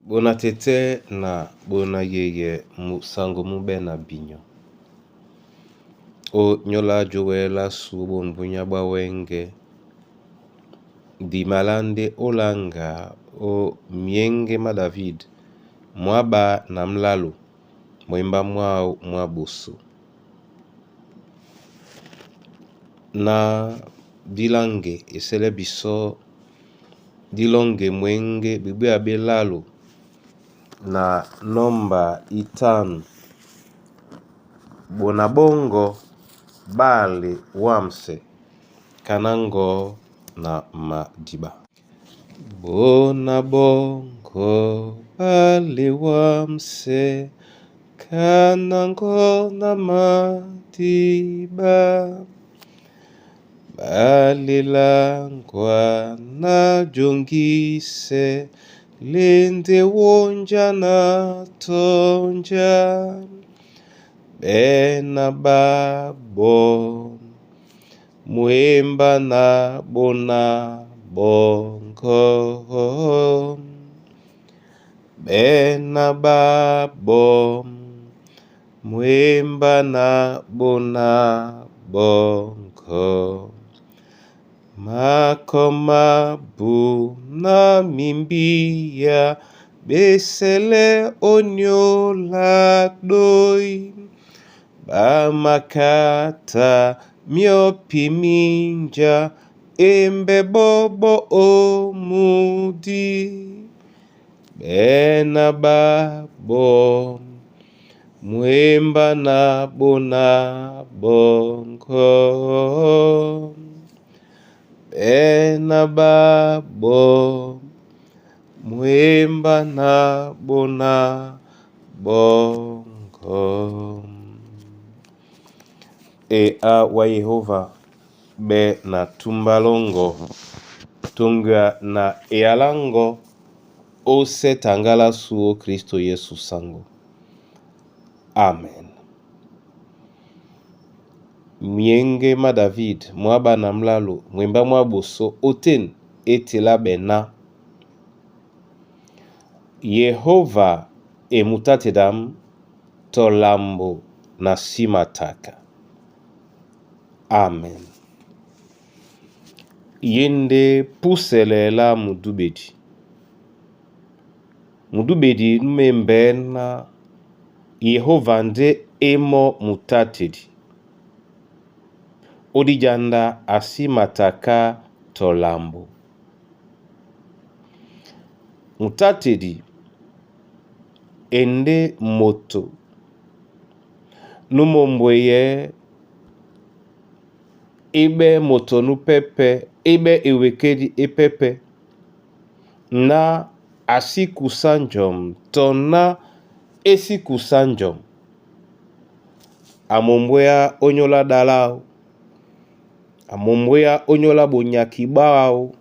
Bona tete na bona yeye musango mube na binyo. O nyola joela subo mbunya wenge. Di malande olanga o mienge ma David. Mwaba na mlalo. Mwemba mwao mwabusu. Na bilange esele biso dilonge mwenge bibi abe lalo. Na nomba itanu bonabongo bale wamse kanango na madiba. Bonabongo bale wamse kanango na madiba. Bale langwa na jongise lende wonja na tonja. Bena babo mwemba na bona bongo. Bena babo mwemba na bona bongo. Makomabu na mimbia besele onyola doi. Bamakata miopi minja embe bobo omudi. Bena babo mwemba na bona bongo. Bena babo mwemba na bona bongo. Wa Yehova be na tumbalongo tunga na ealango ose tangala suo Kristo Yesu sango. Amen. Mienge ma David mwaba na mlalo mwemba mwabuso oten etela bena. Yehova emutatedam tolambo na simataka. Amen. Yende pusele la mudubedi. Mudubedi mmembena Yehova nde emo mutatedi. Odijanda asimataka tolambo. Mutatedi ende moto. Numombweye ibe moto nupepe ibe ewekedi epepe. Na asikusanjom tona esikusanjom. Amombwea onyola dalao. Amombwea onyola bonyakibao.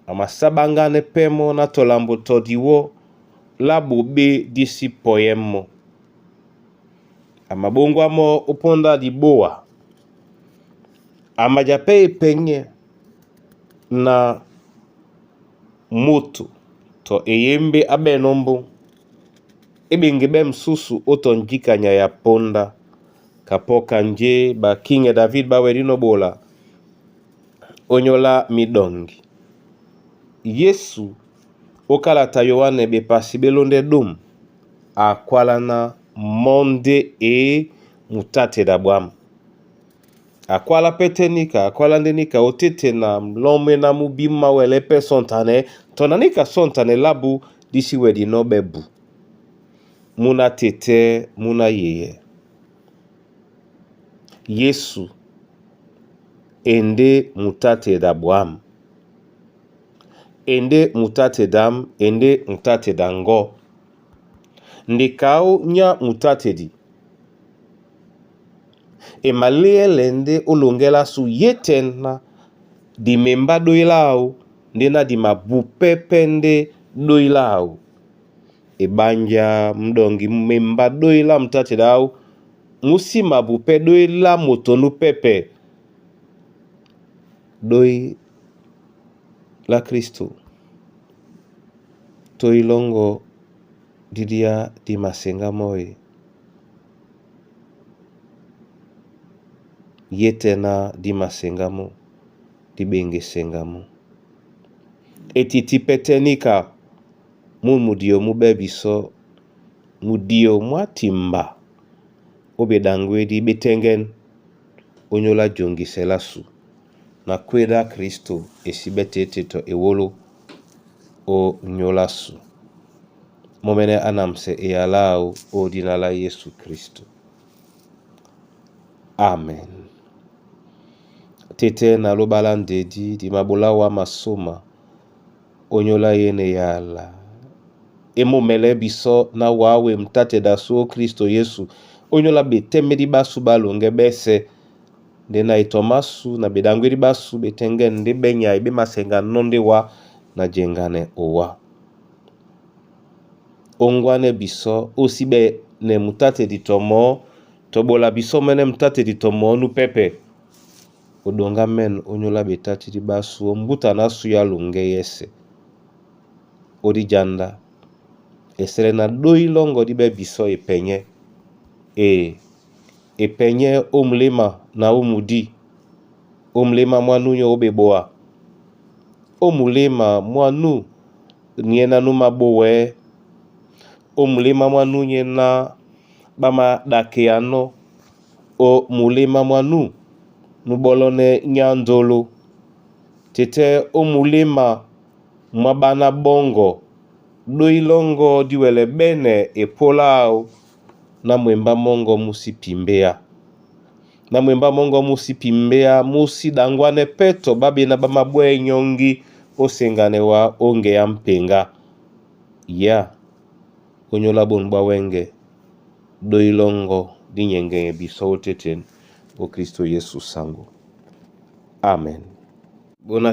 Amasabangane pemo na tolambo todiwo labobe disi poyemo. Amabongwa mo uponda diboa. Amajape penye na moto to eyembe abenombo. Ebengebe msusu otonjika nya ya ponda. Kapoka nje ba King David bawerino bola. Onyola midongi. Yesu okalata Yohane be pasibelonde dum. Akwalana monde e mutate dabwam. Akwala petenika, akwala ndenika otete na mlome na mubima welepe sontane. Tonanika sontane labu disi wedi no bebu. Muna tete, muna yeye. Yesu ende mutate dabwam. Ende mutate dam, ende mutate dango. Ndikao nya mutate di. Emalie lende ulongela su yetena di memba doilao. Ndena di mabupepende doilao. Ebanja mdongi memba doila mutate dao. Musi mabupe doila motonu pepe. Doi la Kristo. to ilongo didia di masengamoe yetena di masengamo di benge sengamo etiti petenika mudio mubebiso mudio mwatimba obedangwe di betengen onyola jongi selasu na kweda Kristo esibetete to ewolo o nyolasu momene anamse eyalau o dinala Yesu Kristo. Amen. Tete na lobalande di mabulawa masoma onyola yene yala emomele biso na wawe mtate dasu o Kristo Yesu onyola betemedi basu balonge bese ndena itomasu na bedangwiri basu betengen ndi benya ibe masenga nonde wa na jengane owa ongwane biso osibe ne mutate ditomo tobola biso mene mutate ditomo nu pepe odonga men onyola betati di basu ombuta nasu ya lunge yese odi janda esere na doi longo di be biso epenye epenye omlema na omudi omlema mwanu nyo obeboa omulema mwanu nyena numa bowe omulema mwanu nyena bama dakeano o mulema mwanu nubolone nyandolo tete omulema mwabana bongo doilongo diwele bene epolao na mwemba mongo musipimbea na mwemba mongo musipimbea musi dangwane peto babi na bamabwe nyongi osengane wa onge ya mpenga ya onyola bonba wenge doilongo dinyenge biso teten o Kristo Yesu sangu. Amen. Bona